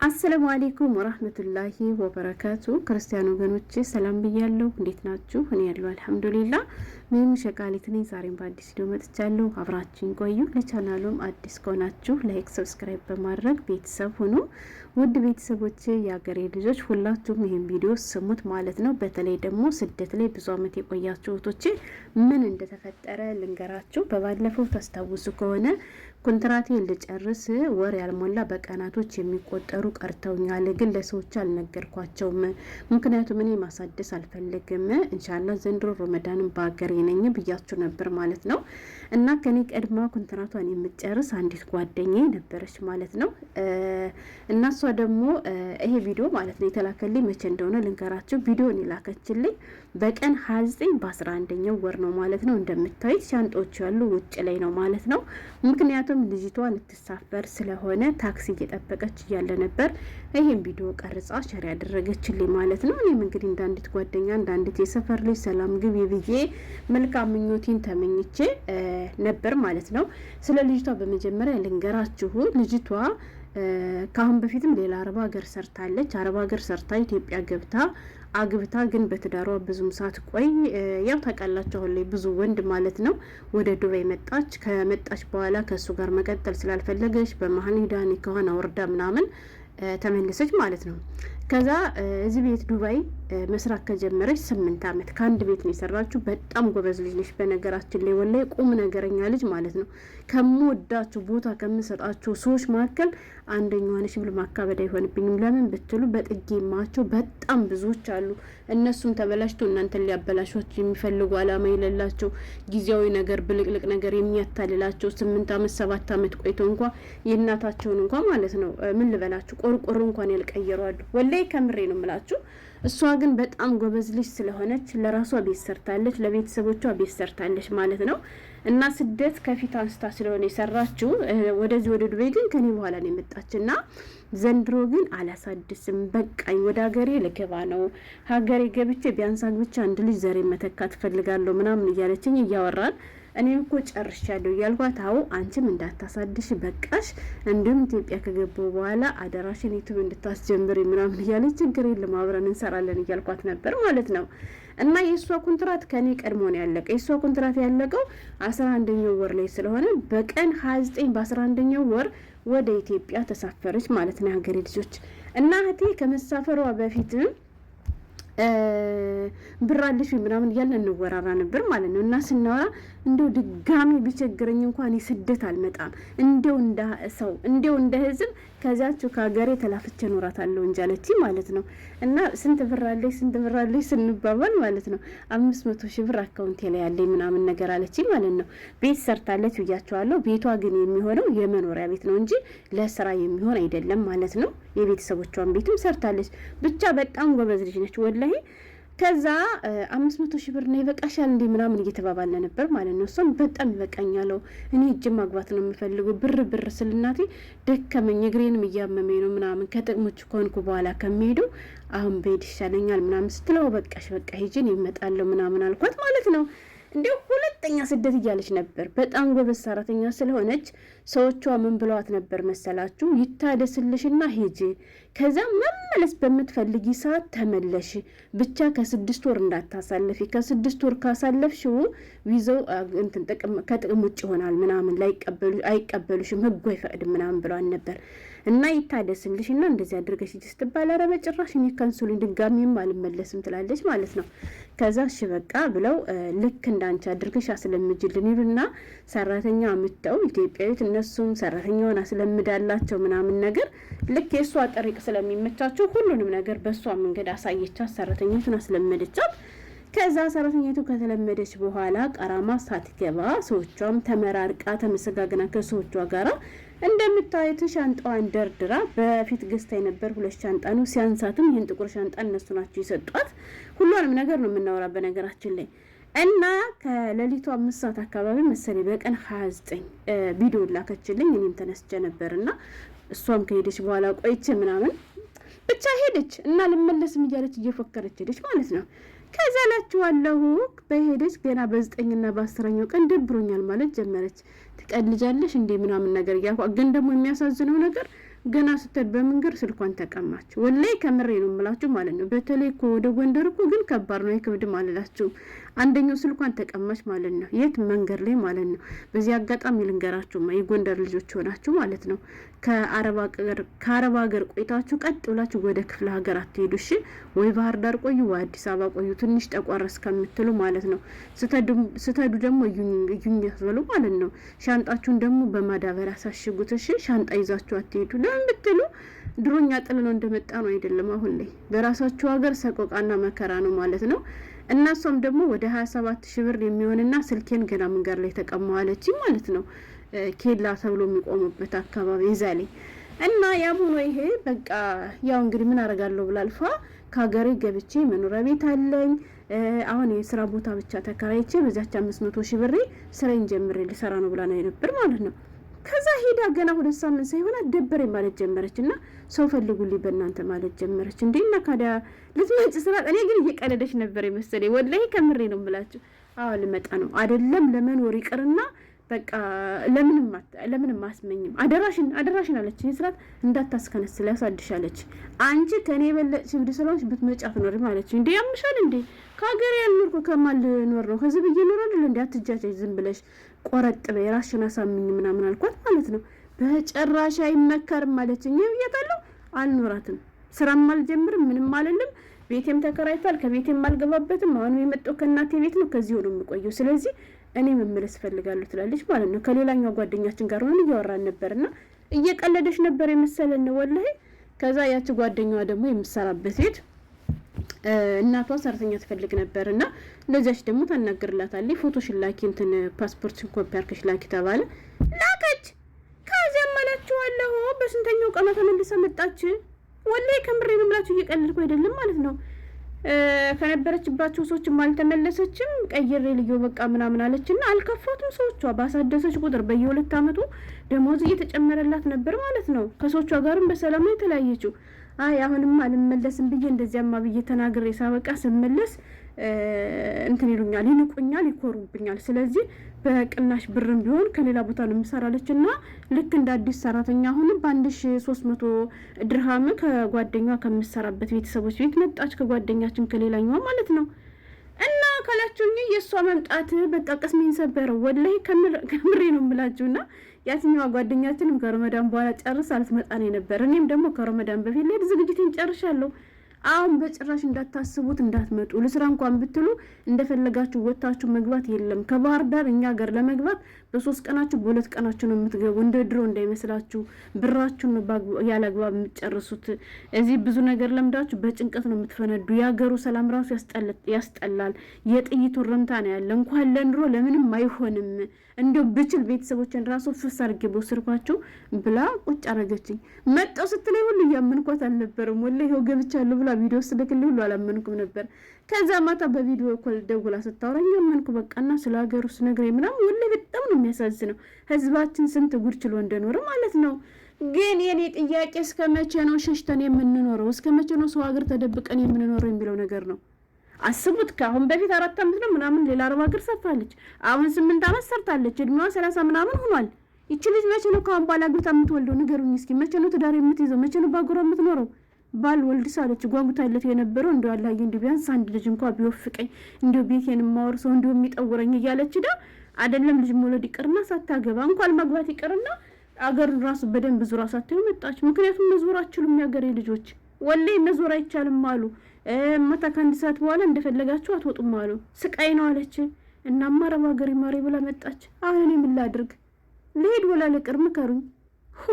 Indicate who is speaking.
Speaker 1: አሰላሙ አለይኩም ወራህመቱላሂ ወበረካቱ። ክርስቲያን ወገኖቼ ሰላም ብያለሁ። እንዴት ናችሁ? እኔ ያለው አልሐምዱሊላህ። ምንም ሸቃሊት ነኝ። ዛሬም በአዲስ ቪዲዮ መጥቻለሁ። አብራችሁን ቆዩ። ለቻናሉም አዲስ ከሆናችሁ ላይክ፣ ሰብስክራይብ በማድረግ ቤተሰብ ሁኑ። ውድ ቤተሰቦቼ፣ የሀገሬ ልጆች ሁላችሁም ይሄን ቪዲዮ ስሙት ማለት ነው። በተለይ ደግሞ ስደት ላይ ብዙ አመት የቆያችሁ እህቶቼ ምን እንደተፈጠረ ልንገራችሁ። በባለፈው ታስታውሱ ከሆነ ኮንትራቴን ልጨርስ ወር ያልሞላ በቀናቶች የሚቆጠሩ ቀርተውኛል። ግን ለሰዎች አልነገርኳቸውም፣ ምክንያቱም እኔ ማሳደስ አልፈልግም። ኢንሻአላህ ዘንድሮ ረመዳንን በአገሬ ነኝ ብያችሁ ነበር ማለት ነው። እና ከኔ ቀድማ ኮንትራቷን የምጨርስ አንዲት ጓደኛዬ ነበረች ማለት ነው። እና እሷ ደግሞ ይሄ ቪዲዮ ማለት ነው የተላከልኝ መቼ እንደሆነ ልንገራችሁ። ቪዲዮን የላከችልኝ በቀን 29 በ11ኛው ወር ነው ማለት ነው። እንደምታዩት ሻንጦች ያሉ ውጭ ላይ ነው ማለት ነው። ምክንያቱም ልጅቷ ልትሳፈር ስለሆነ ታክሲ እየጠበቀች እያለ ነበር ይሄን ቪዲዮ ቀርጻ ሸር ያደረገችልኝ ማለት ነው። እኔም እንግዲህ እንዳንዲት ጓደኛ እንዳንዲት የሰፈር ልጅ ሰላም ግቢ ብዬ መልካም ምኞቴን ተመኝቼ ነበር ማለት ነው። ስለ ልጅቷ በመጀመሪያ ልንገራችሁ። ልጅቷ ካሁን በፊትም ሌላ አረብ ሀገር ሰርታለች። አረብ ሀገር ሰርታ ኢትዮጵያ ገብታ አግብታ ግን በትዳሯ ብዙም ሳትቆይ ያው ታውቃላችሁ አሁን ላይ ብዙ ወንድ ማለት ነው ወደ ዱባይ መጣች። ከመጣች በኋላ ከሱ ጋር መቀጠል ስላልፈለገች በመሀል ሄዳ ኒካዋን አውርዳ ምናምን ተመለሰች ማለት ነው። ከዛ እዚህ ቤት ዱባይ መስራት ከጀመረች 8 አመት ከአንድ ቤት ነው የሰራችው። በጣም ጎበዝ ልጅ ነች በነገራችን ላይ ወላሂ ቁም ነገረኛ ልጅ ማለት ነው። ከምወዳችሁ ቦታ ከምሰጣችሁ ሰዎች መካከል አንደኛዋ ነች ብል ማካበድ አይሆንብኝም። ለምን ብትሉ በጥጌማቸው በጣም ብዙዎች አሉ። እነሱም ተበላሽቶ እናንተን ሊያበላሿችሁ የሚፈልጉ አላማ የሌላቸው ጊዜያዊ ነገር ብልቅልቅ ነገር የሚያታልላቸው 8 አመት 7 አመት ቆይቶ እንኳን የእናታቸውን እንኳን ማለት ነው ምን ልበላችሁ ቆርቆሮ እንኳን ያልቀየሩ አሉ። ወላሂ ከምሬ ነው የምላችሁ። እሷ ግን በጣም ጎበዝ ልጅ ስለሆነች ለራሷ ቤት ሰርታለች፣ ለቤተሰቦቿ ቤት ሰርታለች ማለት ነው። እና ስደት ከፊት አንስታ ስለሆነ የሰራችው ወደዚህ ወደ ዱባይ ግን ከኔ በኋላ ነው የመጣችና ዘንድሮ ግን አላሳድስም በቃኝ ወደ ሀገሬ ልገባ ነው። ሀገሬ ገብቼ ቢያንስ አግብቼ አንድ ልጅ ዘሬ መተካት ፈልጋለሁ ምናምን እያለችኝ እያወራን እኔም እኮ ጨርሻለሁ እያልኳት፣ አዎ አንቺም እንዳታሳድሽ በቃሽ፣ እንዲሁም ኢትዮጵያ ከገባሁ በኋላ አደራሽን ዩቲዩብ እንድታስጀምሪ ምናምን እያለች ችግር የለም አብረን እንሰራለን እያልኳት ነበር ማለት ነው። እና የእሷ ኮንትራት ከኔ ቀድሞ ነው ያለቀ። የእሷ ኮንትራት ያለቀው 11ኛው ወር ላይ ስለሆነ በቀን 29 በ11ኛው ወር ወደ ኢትዮጵያ ተሳፈረች ማለት ነው ሀገሬ ልጆች። እና እህቴ ከመሳፈሯ በፊት ብራልሽ ምናምን እያለ እንወራራ ነበር ማለት ነው። እና ስናወራ እንደው ድጋሚ ቢቸግረኝ እንኳን ስደት አልመጣም እንደው እንደ ሰው እንደው እንደ ህዝብ ከዛችሁ ከሀገሬ ተላፍቼ ኖራታለሁ እንጂ አለችኝ ማለት ነው። እና ስንት ብራልሽ ስንባባል ማለት ነው 500 ሺህ ብር አካውንቴ ላይ ያለኝ ምናምን ነገር አለችኝ ማለት ነው። ቤት ሰርታለች ብያቸዋለሁ። ቤቷ ግን የሚሆነው የመኖሪያ ቤት ነው እንጂ ለስራ የሚሆን አይደለም ማለት ነው። የቤተሰቦቿን ቤትም ሰርታለች። ብቻ በጣም ጎበዝ ልጅ ነች ወላሂ። ከዛ 500 ሺህ ብር ነው ይበቃሻል እንዴ ምናምን እየተባባለ ነበር ማለት ነው። እሷም በጣም ይበቃኛል እኔ እጅ ማግባት ነው የምፈልገው ብር ስልናቴ ደከመኝ እግሬንም እያመመኝ ነው ምናምን ከጥቅሞች ከሆንኩ በኋላ ከሚሄዱ አሁን በሄድ ይሻለኛል ምናምን ስትለው በቃሽ በቃ ሂጂን ይመጣለሁ ምናምን አልኳት ማለት ነው። እንዴው ሁለተኛ ስደት እያለች ነበር። በጣም ጎበዝ ሰራተኛ ስለሆነች ሰዎቿ ምን ብለዋት ነበር መሰላችሁ? ይታደስልሽና ሂጂ፣ ከዛ መመለስ በምትፈልጊ ሰዓት ተመለሽ፣ ብቻ ከ6 ወር እንዳታሳለፊ፣ ከ6 ወር ካሳለፍሽው ቪዛው እንትን ከጥቅም ውጭ ይሆናል ምናምን አይቀበሉሽም፣ ህጉ አይፈቅድም ምናምን ብለዋት ነበር። እና ይታደስልሽና እንደዚህ አድርገሽ ስትባል ኧረ በጭራሽ እኔ ካንሱሊን ድጋሚም አልመለስም ትላለች ማለት ነው። ከዛ እሺ በቃ ብለው ልክ እንዳንቺ አድርገሽ አስለምጅልን ይሉና ሰራተኛ አምጥተው ኢትዮጵያዊት እነሱም ሰራተኛውን አስለምዳላቸው ምናምን ነገር ልክ የእሷ ጠሪቅ ስለሚመቻቸው ሁሉንም ነገር በእሷ መንገድ አሳየቻት፣ ሰራተኞቹን አስለመደቻት። ከዛ ሰራተኛቱ ከተለመደች በኋላ ቀራማ ሳትገባ ሰዎቿም ተመራርቃ ተመሰጋግና ከሰዎቿ ጋራ እንደምታዩት ሻንጣዋን ደርድራ በፊት ገዝታ የነበር 2 ሻንጣ ነው ሲያንሳትም ይሄን ጥቁር ሻንጣ እነሱ ናቸው የሰጧት። ሁሉንም ነገር ነው የምናወራ በነገራችን ላይ። እና ከሌሊቱ 5 ሰዓት አካባቢ መሰለኝ በቀን 29 ቪዲዮ ላከችልኝ። እኔም ተነስቼ ነበርና እሷም ከሄደች በኋላ ቆይቼ ምናምን ብቻ ሄደች እና ልመለስም እያለች እየፎከረች ሄደች ማለት ነው። ከዛ ላችኋለሁ በሄደች ገና በ9ና በ10ኛው ቀን ደብሮኛል ማለት ጀመረች። ትቀልጃለሽ እንዴ ምናምን ነገር ያልኳት። ግን ደግሞ የሚያሳዝነው ነገር ገና ስትል በመንገድ ስልኳን ተቀማች። ወላሂ ከምሬ ነው የምላችሁ ማለት ነው። በተለይ እኮ ወደ ጎንደር እኮ ግን ከባድ ነው፣ አይከብድም አልላችሁም። አንደኛው ስልኳን ተቀማች ማለት ነው፣ የት መንገድ ላይ ማለት ነው። በዚህ አጋጣሚ ልንገራችሁማ የጎንደር ልጆች ሆናችሁ ማለት ነው ከአረብ ሀገር ቆይታችሁ ቀጥ ብላችሁ ወደ ክፍለ ሀገር አትሄዱ እሺ። ወይ ባህር ዳር ቆዩ ወይ አዲስ አበባ ቆዩ፣ ትንሽ ተቋረስ ከምትሉ ማለት ነው። ስተዱ ደግሞ እዩኝ ያስበሉ ማለት ነው። ሻንጣችሁን ደግሞ በማዳበሪያ አሳሽጉት እሺ። ሻንጣ ይዛችሁ አትሄዱ። ለምን ብትሉ ድሮኛ ጥል ነው እንደመጣ ነው አይደለም። አሁን ላይ በራሳችሁ ሀገር ሰቆቃና መከራ ነው ማለት ነው። እናሷም ደግሞ ወደ 27,000 ብር የሚሆንና ስልኬን ገና መንገድ ላይ ተቀማዋለች ማለት ነው። ኬላ ተብሎ የሚቆሙበት አካባቢ ይዛሌ እና ያም ሆኖ ይሄ በቃ ያው እንግዲህ ምን አደርጋለሁ ብላልፋ ከሀገሬ ገብቼ መኖሪያ ቤት አለኝ። አሁን የስራ ቦታ ብቻ ተከራይቼ በዛች 500,000 ብር ስራዬን ጀምሬ ልሰራ ነው ብላ ነው የነበር ማለት ነው። ከዛ ሄዳ ገና 2 ሳምንት ሳይሆን ደበረኝ ማለት ጀመረች እና ሰው ፈልጉልኝ በእናንተ ማለት ጀመረች። እንዴና ካዲያ ልትመጭ ስራ እኔ ግን እየቀለደች ነበር የመሰለኝ። ወላሂ ከምሬ ነው የምላችሁ። አዎ ልመጣ ነው አይደለም ለመኖር ይቅርና በቃ ለምንም አስመኝም። አደራሽን አለች። ስራት እንዳታስከነስል ያሳድሻለች። አንቺ ከኔ የበለጥሽ ብድ ስለሆንሽ ብትመጪ አትኖሪ ማለች። እንዴ ያምሻል እንዴ? ከሀገር ያልኖርኩ ከማል ኖር ነው ከዚህ ብዬ ኖር አይደል እንዴ? አትጃጃይ ዝም ብለሽ ቆረጥ በይ ራስሽን አሳምኝ ምናምን አልኳት ማለት ነው። በጭራሽ አይመከርም ማለችኝ። ብያታለሁ። አልኖራትም፣ ስራም አልጀምርም፣ ምንም አልልም። ቤቴም ተከራይቷል፣ ከቤቴም አልገባበትም። አሁን የመጣው ከእናቴ ቤት ነው፣ ከዚህ ነው የምቆየው። ስለዚህ እኔ መመለስ ፈልጋለሁ ትላለች ማለት ነው። ከሌላኛው ጓደኛችን ጋር ሆነን እያወራን ነበርና እየቀለደች ነበር የመሰለን ወላሂ። ከዛ ያቺ ጓደኛዋ ደግሞ የምትሰራበት ቤት እናቷ ሰራተኛ ትፈልግ ነበርና ለዛች ደግሞ ታናግርላታለች። ፎቶሽን ላኪ እንትን ፓስፖርትሽን ኮፒ አድርገሽ ላኪ ተባለ። ላከች። ከዚያም አላችኋለሁ በስንተኛው ቀኗ ተመልሳ መጣች። ወላሂ ከምሬ ነው የምላችሁ፣ እየቀለድኩ አይደለም ማለት ነው። ከነበረችባቸው ሰዎችም አልተመለሰችም። ቀይሬ ልዩ በቃ ምናምን አለችና አልከፋቱም ሰዎቿ። ባሳደሰች ቁጥር በየ2 አመቱ ደሞዝ እየተጨመረላት ነበር ማለት ነው። ከሰዎቿ ጋርም በሰላም ነው የተለያየችው። አይ አሁንም አልመለስም ብዬ እንደዚያማ ብዬ ተናግሬ ሳበቃ ስመለስ እንትን ይሉኛል፣ ይንቁኛል፣ ይኮሩብኛል። ስለዚህ በቅናሽ ብርም ቢሆን ከሌላ ቦታ ነው የምሰራለችና ልክ እንደ አዲስ ሰራተኛ አሁን በ1300 ድርሃም ከጓደኛዋ ከምትሰራበት ቤተሰቦች ቤት መጣች። ከጓደኛችን ከሌላኛዋ ማለት ነው። እና ካላችሁኝ የእሷ መምጣት በቃ ቅስሜን ሰበረው ወላሂ ከምሬ ነው የምላችሁና ያትኛዋ ጓደኛችንም ከረመዳን በኋላ ጨርሳ ልትመጣ ነው የነበር። እኔም ደግሞ ከረመዳን በፊት ላይ ዝግጅቴን ጨርሻለሁ። አሁን በጭራሽ እንዳታስቡት እንዳትመጡ። ለስራ እንኳን ብትሉ እንደፈለጋችሁ ወጣችሁ መግባት የለም። ከባህር ዳር እኛ ሀገር ለመግባት በ3 ቀናችሁ በ2 ቀናችሁ ነው የምትገቡ። እንደ ድሮ እንዳይመስላችሁ ብራችሁን ያላግባብ የምትጨርሱት። እዚህ ብዙ ነገር ለምዳችሁ በጭንቀት ነው የምትፈነዱ። የሀገሩ ሰላም ራሱ ያስጠላል። የጥይቱ ርምታ ነው ያለ። እንኳን ለኑሮ ለምንም አይሆንም። እንደው ብችል ቤተሰቦችን ራሱ ፍስ አድርጌ በወሰድኳቸው ብላ ቁጭ አረገችኝ። መጣው ስትለኝ ሁሉ እያመንኳት አልነበረም። ወላሂ ይኸው ገብቻለሁ ብላ ቪዲዮ ስልክልኝ ሁሉ አላመንኩም ነበር። ከዛ ማታ በቪዲዮ ኮል ደውላ ስታወራኝ አመንኩ። በቃና ስለ ሀገሩ ስነግረኝ ምናምን ወላሂ በጣም ነው የሚያሳዝነው። ህዝባችን ስንት ጉድ ችሎ እንደኖረ ማለት ነው። ግን የኔ ጥያቄ እስከ መቼ ነው ሸሽተን የምንኖረው? እስከ መቼ ነው ሰው ሀገር ተደብቀን የምንኖረው የሚለው ነገር ነው። አስቡት። ከአሁን በፊት 4 አመት ነው ምናምን ሌላ አረብ ሀገር ሰርታለች። አሁን 8 አመት ሰርታለች። እድሜዋ 30 ምናምን ሆኗል። ይቺ ልጅ መቼ ነው ከአሁን በኋላ ግብታ የምትወልደው? ንገሩኝ እስኪ። መቼ ነው ትዳር የምትይዘው? መቼ ነው ባጉራ የምትኖረው? ባል ወልድ ሳለች ጓጉታለት የነበረው እንደው አላህ እንዲ ቢያንስ አንድ ልጅ እንኳን ቢወፍቀኝ እንደው ቤቴን ማወርሰው እንደው የሚጠውረኝ እያለች ዳ አይደለም ልጅ መውለድ ይቅርና ሳታገባ እንኳን ማግባት ይቅርና አገሩን ራሱ በደንብ ዙራ ሳታዩ መጣች። ምክንያቱም መዞር አትችሉም ያገሬ ልጆች፣ ወላሂ መዞር አይቻልም አሉ። ማታ ከአንድ ሰዓት በኋላ እንደፈለጋችሁ አትወጡም አሉ። ስቃይ ነው አለች። እናማ አረብ ሀገር ማሪ ብላ መጣች። አሁን እኔ ምን ላድርግ? ልሄድ ወላ ልቅር? ምከሩኝ። ሆ